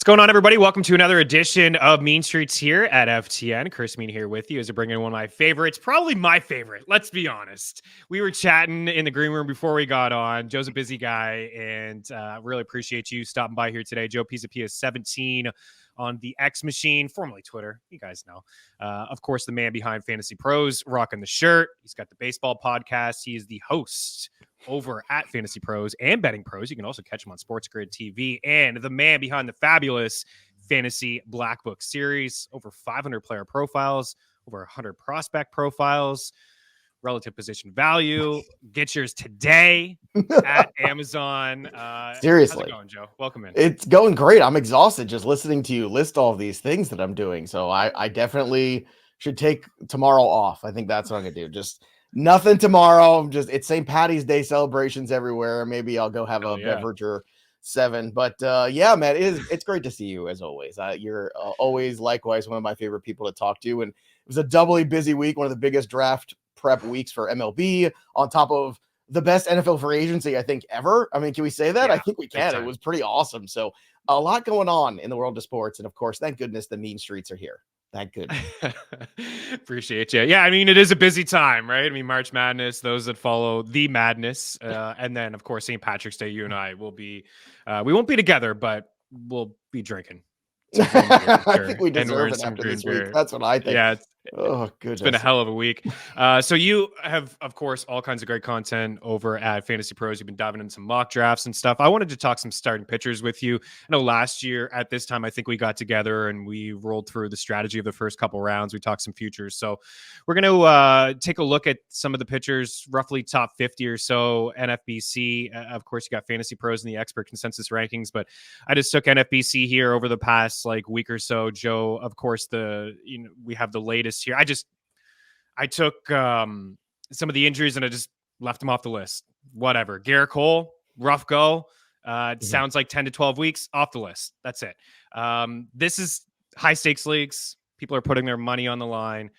What's going on, everybody? Welcome to another edition of Mean Streets here at FTN. Chris Meaney here with you as I bring in one of my favorites, probably my favorite. Let's be honest. We were chatting in the green room before we got on. Joe's a busy guy, and really appreciate you stopping by here today. Joe Pisapia is 17 on the X machine, formerly Twitter. You guys know. Of course, the man behind FantasyPros, rocking the shirt. He's got the baseball podcast. He is the host over at FantasyPros and Betting Pros. You can also catch him on Sports Grid TV, and the man behind the fabulous Fantasy Black Book series. Over 500 player profiles, over 100 prospect profiles, relative position value. Get yours today at Amazon. Seriously. How's it going, Joe? Welcome in. It's going great. I'm exhausted just listening to you list all of these things that I'm doing. So I definitely should take tomorrow off. I think that's what I'm going to do. Just nothing tomorrow. It's St. Patty's Day celebrations everywhere. Maybe I'll go have a beverage or 7. But yeah, man, it's great to see you as always. You're always likewise one of my favorite people to talk to. And it was a doubly busy week, one of the biggest draft prep weeks for MLB, on top of the best NFL free agency, I think, ever. I mean, can we say that? Yeah, I think we can. It was pretty awesome. So a lot going on in the world of sports. And of course, thank goodness the mean streets are here. Thank goodness. Appreciate you. Yeah, I mean, it is a busy time, right? I mean, March Madness, those that follow the madness. And then, of course, St. Patrick's Day, you and I will be, we won't be together, but we'll be drinking. I think we deserve it after this week. That's what I think. Yeah. Oh, goodness. It's been a hell of a week. So you have, of course, all kinds of great content over at FantasyPros. You've been diving into some mock drafts and stuff. I wanted to talk some starting pitchers with you. I know last year at this time, I think we got together and we rolled through the strategy of the first couple rounds. We talked some futures. So we're going to take a look at some of the pitchers, roughly top 50 or so NFBC. Of course, you got FantasyPros and the expert consensus rankings, but I just took NFBC here over the past week or so. Joe, of course, we have the latest here. I took some of the injuries and I just left them off the list. Whatever. Garrett Cole, rough go. Sounds like 10 to 12 weeks off the list. That's it. This is high stakes leagues. People are putting their money on the line.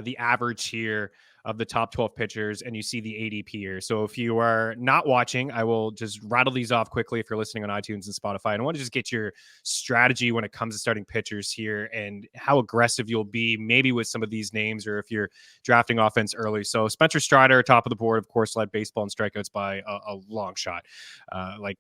The average here of the top 12 pitchers, and you see the ADP here. So if you are not watching, I will just rattle these off quickly if you're listening on iTunes and Spotify. And I want to just get your strategy when it comes to starting pitchers here and how aggressive you'll be maybe with some of these names or if you're drafting offense early. So Spencer Strider, top of the board, of course, led baseball in strikeouts by a long shot. I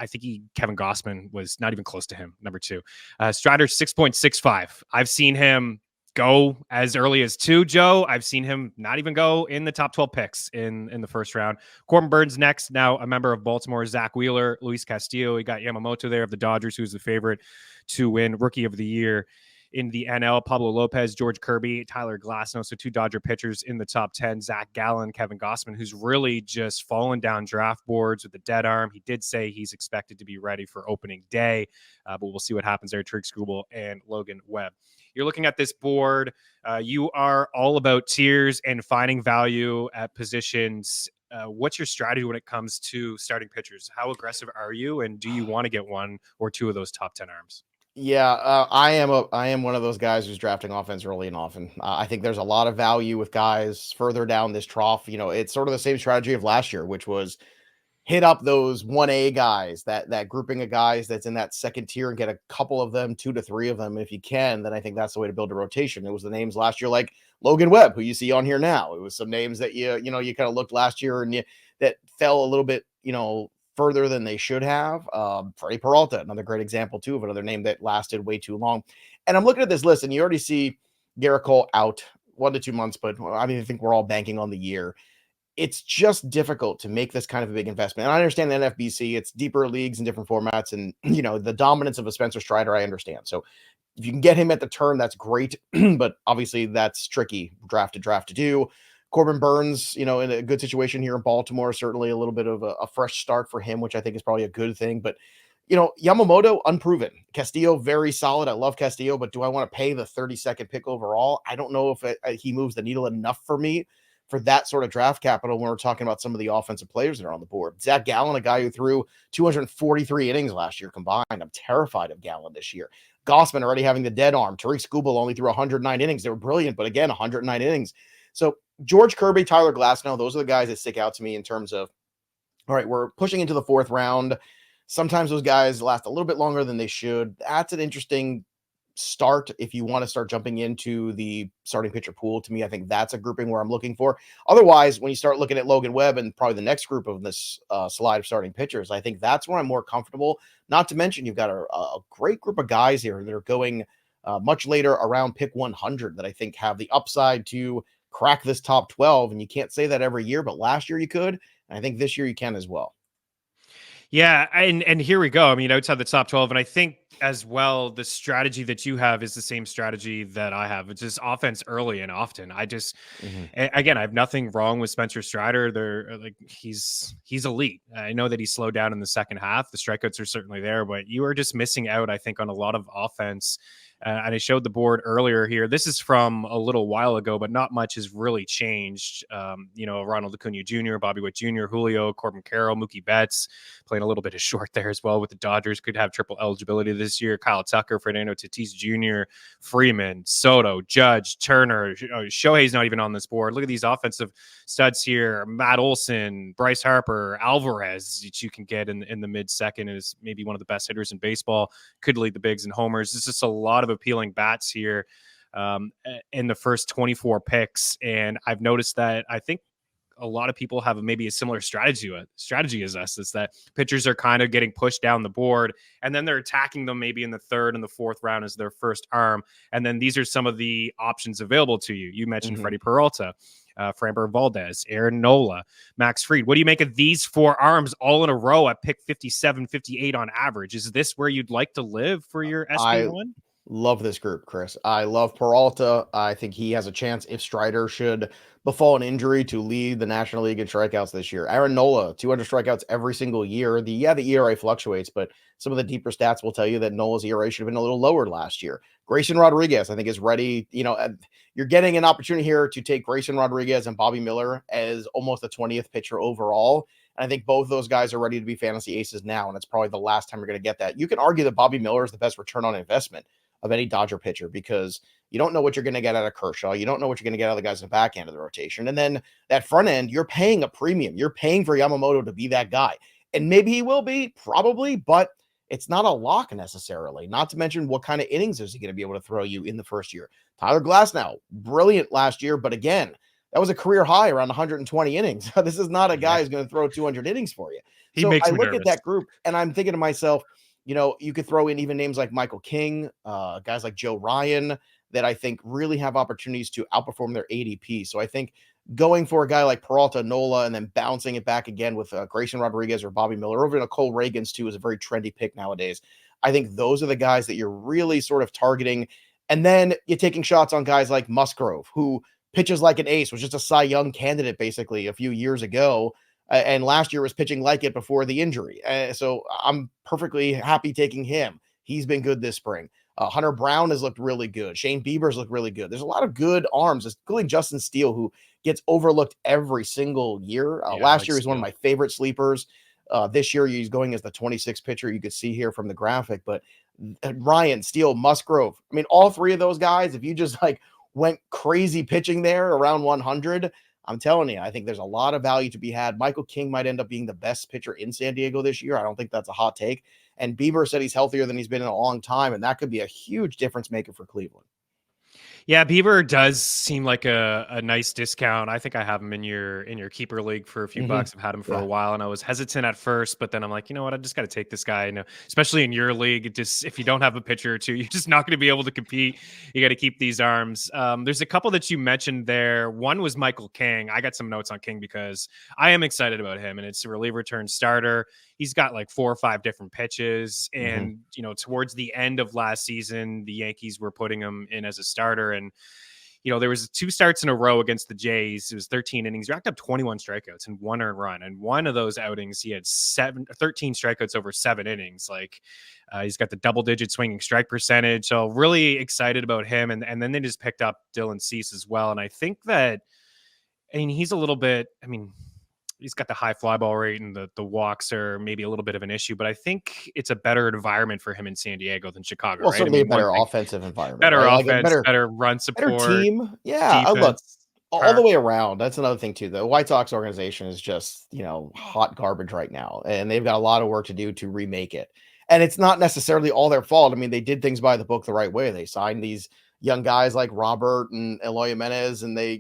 think Kevin Gossman was not even close to him, number 2. Strider 6.65. I've seen him go as early as 2, Joe. I've seen him not even go in the top 12 picks in the first round. Corbin Burns next, now a member of Baltimore. Zach Wheeler, Luis Castillo. You got Yamamoto there of the Dodgers, who's the favorite to win Rookie of the Year in the NL. Pablo Lopez, George Kirby, Tyler Glasnow. So 2 Dodger pitchers in the top 10. Zach Gallen, Kevin Gossman, who's really just fallen down draft boards with a dead arm. He did say he's expected to be ready for opening day, but we'll see what happens there. Tariq Skubal and Logan Webb. You're looking at this board. You are all about tiers and finding value at positions. What's your strategy when it comes to starting pitchers? How aggressive are you? And do you want to get 1 or 2 of those top 10 arms? Yeah, I am one of those guys who's drafting offense early and often. I think there's a lot of value with guys further down this trough. You know, it's sort of the same strategy of last year, which was hit up those 1A guys, that grouping of guys that's in that second tier, and get a couple of them, 2 to 3 of them. If you can, then I think that's the way to build a rotation. It was the names last year, like Logan Webb, who you see on here now. It was some names that you kind of looked last year and that fell a little bit, further than they should have. Freddie Peralta, another great example too of another name that lasted way too long. And I'm looking at this list and you already see Garrett Cole out 1 to 2 months, but I mean, I think we're all banking on the year. It's just difficult to make this kind of a big investment. And I understand the NFBC, it's deeper leagues and different formats. And, the dominance of a Spencer Strider, I understand. So if you can get him at the turn, that's great. But obviously that's tricky draft to do. Corbin Burns, in a good situation here in Baltimore, certainly a little bit of a fresh start for him, which I think is probably a good thing. But, Yamamoto, unproven. Castillo, very solid. I love Castillo, but do I want to pay the 32nd pick overall? I don't know if he moves the needle enough for me for that sort of draft capital when we're talking about some of the offensive players that are on the board. Zach Gallen, a guy who threw 243 innings last year combined. I'm terrified of Gallen this year. Gossman already having the dead arm. Tariq Skubal only threw 109 innings. They were brilliant, but again, 109 innings. So George Kirby, Tyler Glasnow, those are the guys that stick out to me in terms of, all right, we're pushing into the 4th round. Sometimes those guys last a little bit longer than they should. That's an interesting start if you want to start jumping into the starting pitcher pool. To me, I think that's a grouping where I'm looking for. Otherwise, when you start looking at Logan Webb and probably the next group of this slide of starting pitchers, I think that's where I'm more comfortable. Not to mention, you've got a great group of guys here that are going much later around pick 100 that I think have the upside to crack this top 12. And you can't say that every year, but last year you could. And I think this year you can as well. Yeah, and here we go. I mean, outside the top 12, and I think as well, the strategy that you have is the same strategy that I have. It's just offense early and often. Again, I have nothing wrong with Spencer Strider. They're like he's elite. I know that he slowed down in the second half. The strikeouts are certainly there, but you are just missing out, I think, on a lot of offense. And I showed the board earlier here. This is from a little while ago, but not much has really changed. Ronald Acuna Jr., Bobby Witt Jr., Julio, Corbin Carroll, Mookie Betts playing a little bit of short there as well with the Dodgers. Could have triple eligibility this year. Kyle Tucker, Fernando Tatis Jr., Freeman, Soto, Judge, Turner. Shohei's not even on this board. Look at these offensive studs here. Matt Olson, Bryce Harper, Alvarez, that you can get in the mid-second, is maybe one of the best hitters in baseball. Could lead the bigs in homers. It's just a lot of appealing bats here in the first 24 picks. And I've noticed that I think a lot of people have maybe a similar strategy as us. Is that pitchers are kind of getting pushed down the board and then they're attacking them maybe in the third and the fourth round as their first arm. And then these are some of the options available to you. You mentioned Freddie Peralta, Framber Valdez, Aaron Nola, Max Fried. What do you make of these four arms all in a row at pick 57, 58 on average? Is this where you'd like to live for your SP1? Love this group, Chris. I love Peralta. I think he has a chance if Strider should befall an injury to lead the National League in strikeouts this year. Aaron Nola, 200 strikeouts every single year. The ERA fluctuates, but some of the deeper stats will tell you that Nola's ERA should have been a little lower last year. Grayson Rodriguez, I think, is ready. You're getting an opportunity here to take Grayson Rodriguez and Bobby Miller as almost the 20th pitcher overall. And I think both those guys are ready to be fantasy aces now, and it's probably the last time you're going to get that. You can argue that Bobby Miller is the best return on investment of any Dodger pitcher because you don't know what you're going to get out of Kershaw. You don't know what you're going to get out of the guys in the back end of the rotation. And then that front end, you're paying a premium. You're paying for Yamamoto to be that guy. And maybe he will be, probably, but it's not a lock necessarily. Not to mention what kind of innings is he going to be able to throw you in the first year. Tyler Glasnow, brilliant last year, but again, that was a career high around 120 innings. This is not a guy who's going to throw 200 innings for you. He makes me look nervous. at that group and I'm thinking to myself, you could throw in even names like Michael King, guys like Joe Ryan that I think really have opportunities to outperform their ADP. So I think going for a guy like Peralta, Nola, and then bouncing it back again with Grayson Rodriguez or Bobby Miller over to Cole Ragans too is a very trendy pick nowadays. I think those are the guys that you're really sort of targeting. And then you're taking shots on guys like Musgrove, who pitches like an ace, was just a Cy Young candidate basically a few years ago. And last year was pitching like it before the injury. So I'm perfectly happy taking him. He's been good this spring. Hunter Brown has looked really good. Shane Bieber's looked really good. There's a lot of good arms, including Justin Steele, who gets overlooked every single year. Last year, he's one of my favorite sleepers. This year, he's going as the 26th pitcher. You could see here from the graphic. But Ryan, Steele, Musgrove. I mean, all three of those guys, if you just went crazy pitching there around 100, I'm telling you, I think there's a lot of value to be had. Michael King might end up being the best pitcher in San Diego this year. I don't think that's a hot take. And Bieber said he's healthier than he's been in a long time, and that could be a huge difference maker for Cleveland. Yeah, Bieber does seem like a nice discount. I think I have him in your keeper league for a few bucks. I've had him for a while, and I was hesitant at first, but then I'm like, you know what? I just got to take this guy. Especially in your league, if you don't have a pitcher or two, you're just not going to be able to compete. You got to keep these arms. There's a couple that you mentioned there. One was Michael King. I got some notes on King because I am excited about him, and it's a reliever turned starter. He's got like 4 or 5 different pitches. And, towards the end of last season, the Yankees were putting him in as a starter. And, there was 2 starts in a row against the Jays. It was 13 innings, racked up 21 strikeouts and 1 earned run. And one of those outings, he had 13 strikeouts over 7 innings. He's got the double-digit swinging strike percentage. So really excited about him. And then they just picked up Dylan Cease as well. And I think that, he's a little bit, he's got the high fly ball rate and the walks are maybe a little bit of an issue, but I think it's a better environment for him in San Diego than Chicago. Well, certainly a better offensive environment. Better right? offense, better run support. Better team. Yeah. Look, all the way around. That's another thing too. The White Sox organization is just, hot garbage right now, and they've got a lot of work to do to remake it. And it's not necessarily all their fault. I mean, they did things by the book the right way. They signed these young guys like Robert and Eloy Jimenez, and they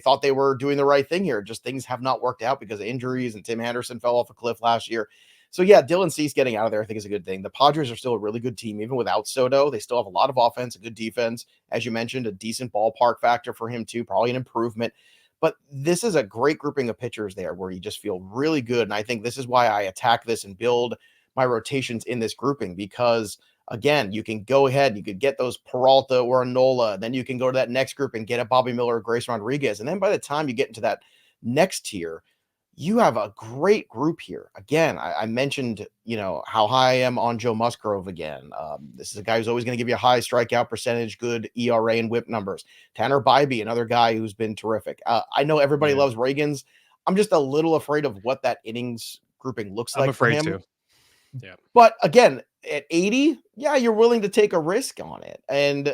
thought they were doing the right thing here. Just things have not worked out because of injuries, and Tim Henderson fell off a cliff last year. So yeah, Dylan Cease getting out of there, I think, is a good thing. The Padres are still a really good team, even without Soto. They still have a lot of offense, a good defense, as you mentioned, a decent ballpark factor for him too, probably an improvement. But this is a great grouping of pitchers there where you just feel really good. And I think this is why I attack this and build my rotations in this grouping, because again, you can go ahead, you could get those Peralta or a Nola, then you can go to that next group and get a Bobby Miller or Grace Rodriguez. And then by the time you get into that next tier, you have a great group here. Again, I mentioned, how high I am on Joe Musgrove again. This is a guy who's always going to give you a high strikeout percentage, good ERA and whip numbers. Tanner Bybee, another guy who's been terrific. I know everybody loves Ragans. I'm just a little afraid of what that innings grouping looks like for him. Too. Yeah. But again, at 80, yeah, you're willing to take a risk on it. And,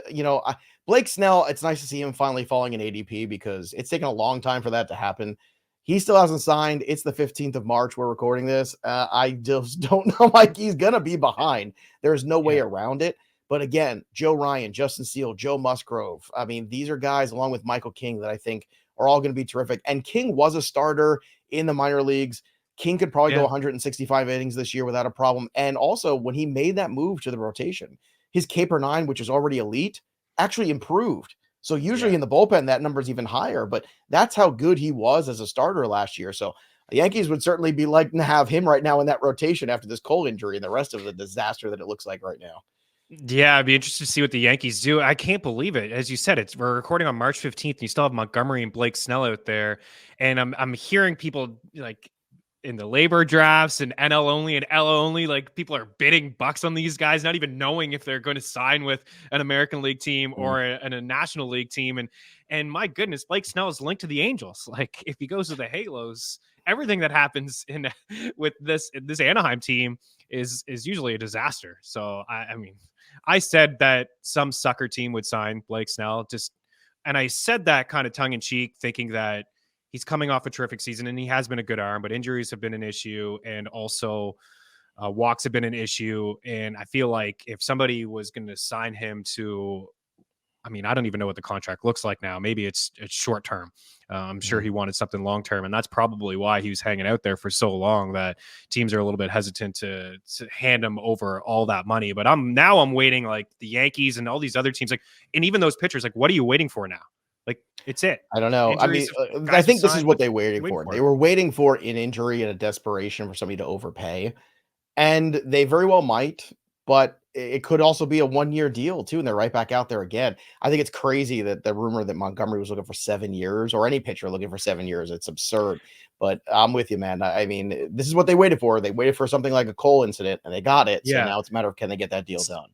Blake Snell, it's nice to see him finally falling in ADP because it's taken a long time for that to happen. He still hasn't signed. It's the 15th of March. We're recording this. I just don't know. Like, he's going to be behind. There's no way around it. But again, Joe Ryan, Justin Steele, Joe Musgrove. I mean, these are guys along with Michael King that I think are all going to be terrific. And King was a starter in the minor leagues. King could probably go 165 innings this year without a problem. And also, when he made that move to the rotation, his K/9, which is already elite, actually improved. So usually in the bullpen, that number is even higher, but that's how good he was as a starter last year. So the Yankees would certainly be like to have him right now in that rotation after this Cole injury and the rest of the disaster that it looks like right now. Yeah, I'd be interested to see what the Yankees do. I can't believe it. As you said, we're recording on March 15th, and you still have Montgomery and Blake Snell out there. And I'm hearing people like in the labor drafts and NL only and L only, like people are bidding bucks on these guys, not even knowing if they're going to sign with an American League team or a National League team. And my goodness, Blake Snell is linked to the Angels. Like if he goes to the Halos, everything that happens with this Anaheim team is usually a disaster. So I mean, I said that some sucker team would sign Blake Snell, and I said that kind of tongue in cheek, thinking that he's coming off a terrific season and he has been a good arm, but injuries have been an issue, and also walks have been an issue. And I feel like if somebody was going to sign him to, I mean, I don't even know what the contract looks like now. Maybe it's short term. I'm sure he wanted something long term, and that's probably why he was hanging out there for so long. That teams are a little bit hesitant to hand him over all that money. But I'm waiting, like the Yankees and all these other teams, like, and even those pitchers, like, what are you waiting for now? Like, it's it. I don't know. Injuries, I mean, I think this is what they were waiting for. They were waiting for an injury and a desperation for somebody to overpay, and they very well might. But it could also be a 1-year deal too, and they're right back out there again. I think it's crazy that the rumor that Montgomery was looking for 7 years, or any pitcher looking for 7 years, it's absurd. But I'm with you, man. I mean, this is what they waited for. They waited for something like a Cole incident, and they got it. So now it's a matter of, can they get that deal done?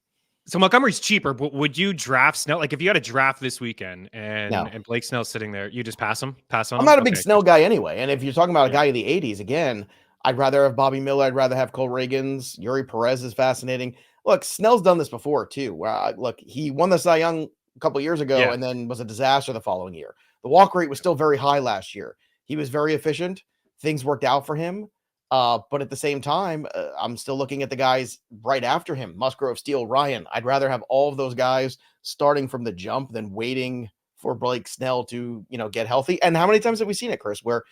So Montgomery's cheaper, but would you draft Snell? Like if you had a draft this weekend and Blake Snell's sitting there, you just pass on him? I'm not a big Snell guy anyway. And if you're talking about a guy in the 80s, again, I'd rather have Bobby Miller. I'd rather have Cole Ragans. Yuri Perez is fascinating. Look, Snell's done this before too. Look, he won the Cy Young a couple years ago and then was a disaster the following year. The walk rate was still very high last year. He was very efficient. Things worked out for him. But at the same time, I'm still looking at the guys right after him, Musgrove, Steele, Ryan. I'd rather have all of those guys starting from the jump than waiting for Blake Snell to, get healthy. And how many times have we seen it, Chris, where,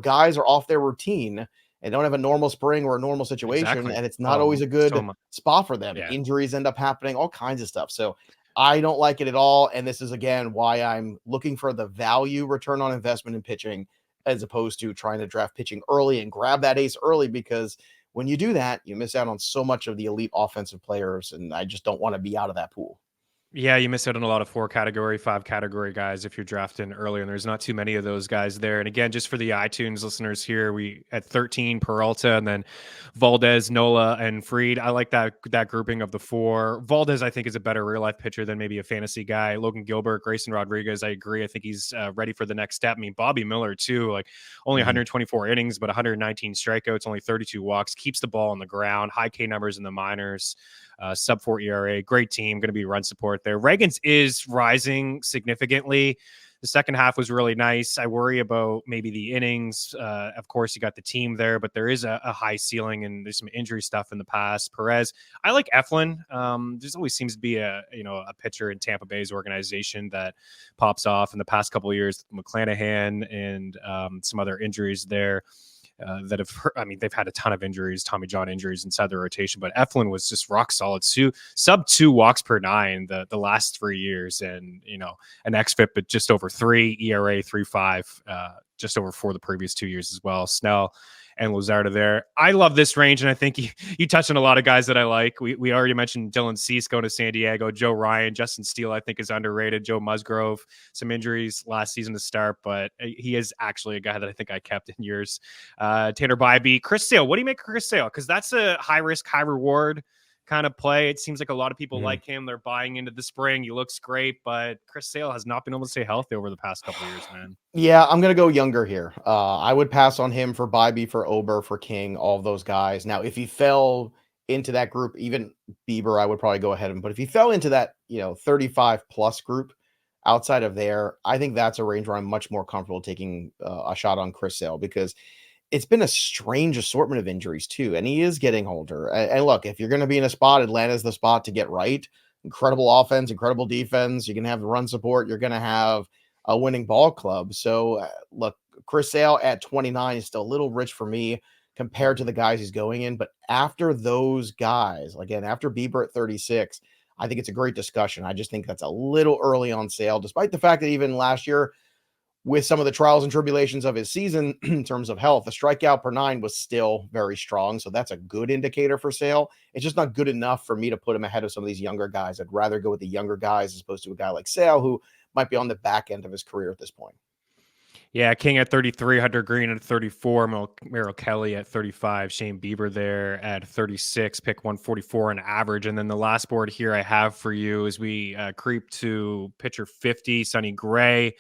guys are off their routine and don't have a normal spring or a normal situation, and it's not always a good spot for them. Yeah. Injuries end up happening, all kinds of stuff. So I don't like it at all. And this is, again, why I'm looking for the value return on investment in pitching, as opposed to trying to draft pitching early and grab that ace early, because when you do that, you miss out on so much of the elite offensive players. And I just don't want to be out of that pool. Yeah, you miss out on a lot of 4-category, 5-category guys if you're drafting early, and there's not too many of those guys there. And again, just for the iTunes listeners here, we at 13 Peralta, and then Valdez, Nola, and Fried. I like that grouping of the 4. Valdez, I think, is a better real life pitcher than maybe a fantasy guy. Logan Gilbert, Grayson Rodriguez, I agree. I think he's ready for the next step. I mean, Bobby Miller too, like only 124 innings, but 119 strikeouts, only 32 walks, keeps the ball on the ground, high K numbers in the minors. Sub-4 ERA, great team, going to be run support there. Ragans is rising significantly. The second half was really nice. I worry about maybe the innings. Of course, you got the team there, but there is a high ceiling and there's some injury stuff in the past. Perez, I like Eflin. There's always seems to be a pitcher in Tampa Bay's organization that pops off in the past couple of years. McClanahan and some other injuries there. That have hurt. I mean, they've had a ton of injuries, Tommy John injuries inside their rotation, but Eflin was just rock solid. Sub 2 walks per 9 the last 3 years, and an xFIP at just over 3, ERA 3.5, just over 4 the previous 2 years as well. Snell and Luzardo there. I love this range, and I think you touched on a lot of guys that I like. We already mentioned Dylan Cease going to San Diego, Joe Ryan, Justin Steele I think is underrated, Joe Musgrove, some injuries last season to start, but he is actually a guy that I think I kept in years. Tanner Bybee, Chris Sale. What do you make of Chris Sale? Because that's a high risk, high reward kind of play. It seems like a lot of people like him. They're buying into the spring. He looks great, but Chris Sale has not been able to stay healthy over the past couple of years, man. Yeah, I'm going to go younger here. I would pass on him for Bybee, for Ober, for King, all of those guys. Now, if he fell into that group, even Bieber, I would probably go ahead of him. But if he fell into that, 35 plus group outside of there, I think that's a range where I'm much more comfortable taking a shot on Chris Sale, because it's been a strange assortment of injuries too. And he is getting older. And look, if you're going to be in a spot, Atlanta's the spot to get right. Incredible offense, incredible defense. You can have the run support. You're going to have a winning ball club. So look, Chris Sale at 29 is still a little rich for me compared to the guys he's going in. But after those guys, again, after Bieber at 36, I think it's a great discussion. I just think that's a little early on Sale, despite the fact that even last year, with some of the trials and tribulations of his season in terms of health, the strikeout per 9 was still very strong. So that's a good indicator for Sale. It's just not good enough for me to put him ahead of some of these younger guys. I'd rather go with the younger guys as opposed to a guy like Sale, who might be on the back end of his career at this point. Yeah, King at 33, Hunter Green at 34, Merrill Kelly at 35, Shane Bieber there at 36, pick 144 on average. And then the last board here I have for you is we creep to pitcher 50, Sonny Gray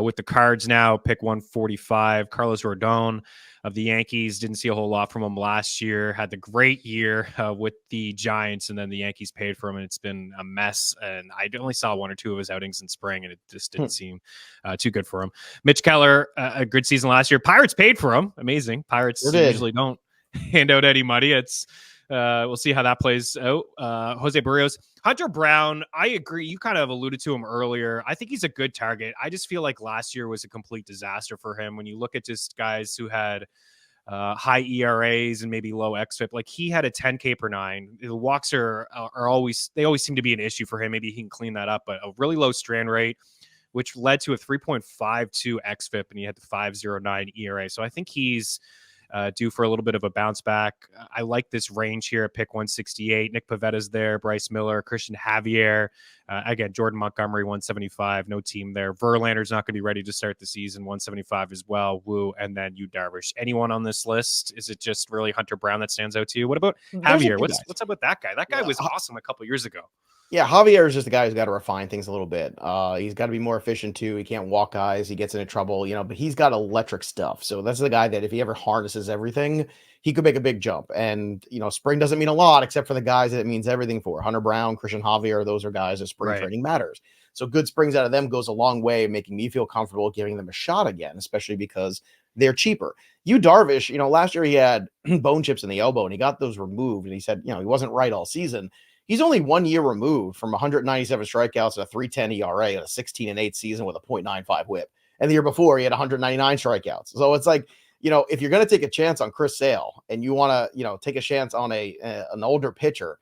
with the Cards now, pick 145, Carlos Rodon of the Yankees. Didn't see a whole lot from him last year. Had the great year with the Giants, and then the Yankees paid for him, and it's been a mess. And I only saw 1 or 2 of his outings in spring, and it just didn't seem too good for him. Mitch Keller, a good season last year. Pirates paid for him. Amazing. Pirates usually don't hand out any money. It's we'll see how that plays out. Jose Barrios. Hunter Brown, I agree. You kind of alluded to him earlier. I think he's a good target. I just feel like last year was a complete disaster for him. When you look at just guys who had high ERAs and maybe low xFIP, like he had a 10K per 9. The walks are always seem to be an issue for him. Maybe he can clean that up, but a really low strand rate, which led to a 3.52 xFIP, and he had the 5.09 ERA. So I think he's due for a little bit of a bounce back. I like this range here at pick 168. Nick Pavetta's there, Bryce Miller, Christian Javier. Again, Jordan Montgomery, 175. No team there. Verlander's not going to be ready to start the season, 175 as well. Woo, and then Yu Darvish. Anyone on this list? Is it just really Hunter Brown that stands out to you? What about Javier? What's up with that guy? That guy was awesome a couple years ago. Yeah, Javier is just the guy who's got to refine things a little bit. He's got to be more efficient too. He can't walk guys. He gets into trouble, but he's got electric stuff. So that's the guy that if he ever harnesses everything, he could make a big jump. And, spring doesn't mean a lot except for the guys that it means everything for. Hunter Brown, Christian Javier, those are guys that spring training matters. So good springs out of them goes a long way, making me feel comfortable giving them a shot again, especially because they're cheaper. Yu Darvish, last year he had bone chips in the elbow and he got those removed. And he said, he wasn't right all season. He's only 1 year removed from 197 strikeouts and a 3.10 ERA and a 16-8 season with a 0.95 whip. And the year before, he had 199 strikeouts. So it's like, if you're going to take a chance on Chris Sale and you want to, take a chance on an older pitcher,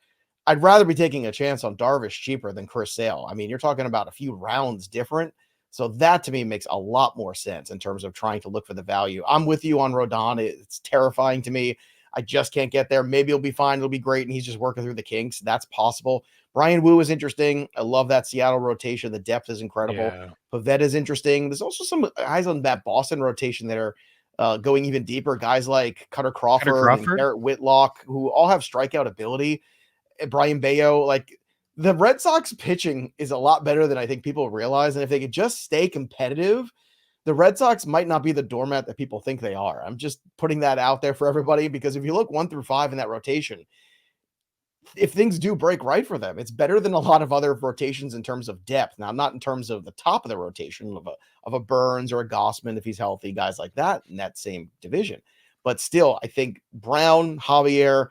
I'd rather be taking a chance on Darvish cheaper than Chris Sale. I mean, you're talking about a few rounds different. So that to me makes a lot more sense in terms of trying to look for the value. I'm with you on Rodon. It's terrifying to me. I just can't get there. Maybe it'll be fine. It'll be great. And he's just working through the kinks. That's possible. Brian Wu is interesting. I love that Seattle rotation. The depth is incredible. Yeah. Pavetta is interesting. There's also some guys on that Boston rotation that are going even deeper. Guys like Cutter Crawford and Garrett Whitlock, who all have strikeout ability. And Brian Bayo, like the Red Sox pitching is a lot better than I think people realize. And if they could just stay competitive, the Red Sox might not be the doormat that people think they are. I'm just putting that out there for everybody, because if you look 1 through 5 in that rotation, if things do break right for them, it's better than a lot of other rotations in terms of depth. Now, not in terms of the top of the rotation of a Burns or a Gossman if he's healthy, guys like that in that same division. But still, I think Brown, Javier,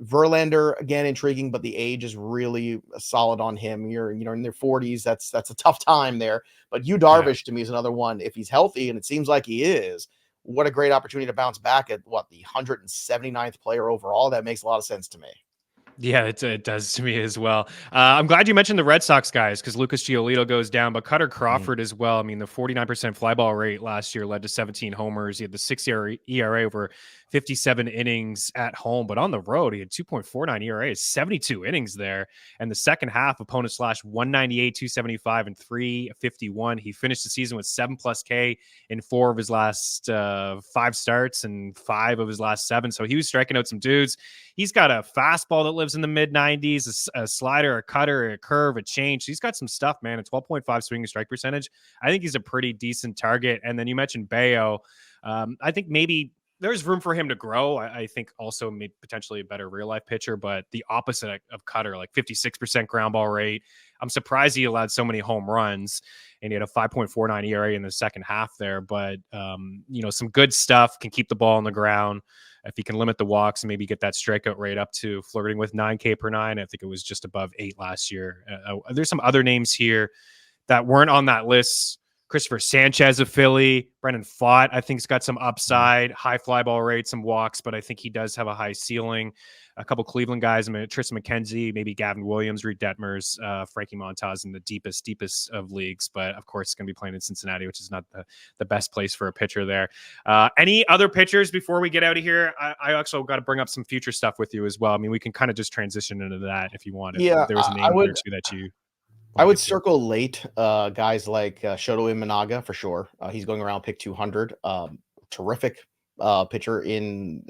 Verlander, again, intriguing, but the age is really solid on him. You're, in their 40s. That's a tough time there. But Yeah. Darvish to me is another one. If he's healthy, and it seems like he is, what a great opportunity to bounce back at the 179th player overall. That makes a lot of sense to me. Yeah, it does to me as well. I'm glad you mentioned the Red Sox guys because Lucas Giolito goes down, but Cutter Crawford as well. I mean, the 49% fly ball rate last year led to 17 homers. He had the 6-year ERA over 57 innings at home, but on the road, he had 2.49 ERA, 72 innings there. And the second half, opponents slashed 198, 275, and 351. He finished the season with 7+ K in 4 of his last 5 starts and 5 of his last 7. So he was striking out some dudes. He's got a fastball that lives in the mid 90s, a slider, a cutter, a curve, a change. He's got some stuff, man. A 12.5 swinging strike percentage. I think he's a pretty decent target. And then you mentioned Bayo. I think maybe there's room for him to grow. I think also maybe potentially a better real life pitcher, but the opposite of Cutter, like 56% ground ball rate. I'm surprised he allowed so many home runs, and he had a 5.49 ERA in the second half there. But some good stuff, can keep the ball on the ground. If he can limit the walks and maybe get that strikeout rate up to flirting with 9K per nine. I think it was just above 8 last year. There's some other names here that weren't on that list. Christopher Sanchez of Philly, Brendan Pfaadt, I think, has got some upside, high fly ball rate, some walks, but I think he does have a high ceiling. A couple Cleveland guys, Tristan McKenzie, maybe Gavin Williams, Reed Detmers, Frankie Montas in the deepest of leagues, but of course it's going to be playing in Cincinnati, which is not the best place for a pitcher there. Any other pitchers before we get out of here? I also got to bring up some future stuff with you as well. I mean, we can kind of just transition into that if you want. Yeah, if there was a name or two that you I would circle late guys like Shoto Imanaga for sure. He's going around pick 200. Terrific pitcher in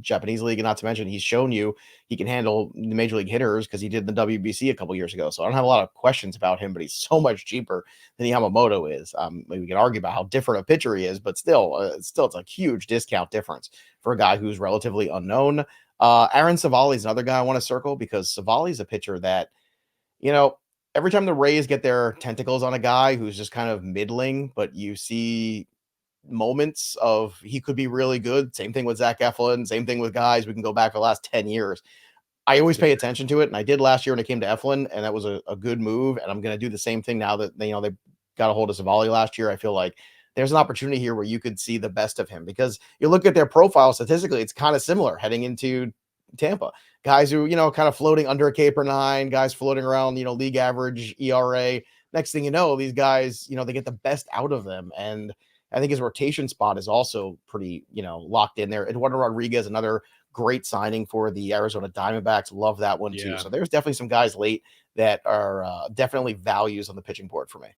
Japanese league, and not to mention he's shown you he can handle the major league hitters because he did the WBC a couple years ago. So I don't have a lot of questions about him, but he's so much cheaper than Yamamoto is. Maybe we can argue about how different a pitcher he is, but still, it's a huge discount difference for a guy who's relatively unknown. Aaron Savali is another guy I want to circle because Savali is a pitcher that, every time the Rays get their tentacles on a guy who's just kind of middling, but you see moments of he could be really good. Same thing with Zach Eflin, same thing with guys. We can go back for the last 10 years. I always pay attention to it, and I did last year when it came to Eflin, and that was a good move, and I'm going to do the same thing now that they got a hold of Savali last year. I feel like there's an opportunity here where you could see the best of him because you look at their profile statistically, it's kind of similar heading into Tampa. Guys who, kind of floating under a K per nine, guys floating around, league average ERA. Next thing you know, these guys, they get the best out of them. And I think his rotation spot is also pretty, locked in there. Eduardo Rodriguez, another great signing for the Arizona Diamondbacks. Love that one too. So there's definitely some guys late that are definitely values on the pitching board for me.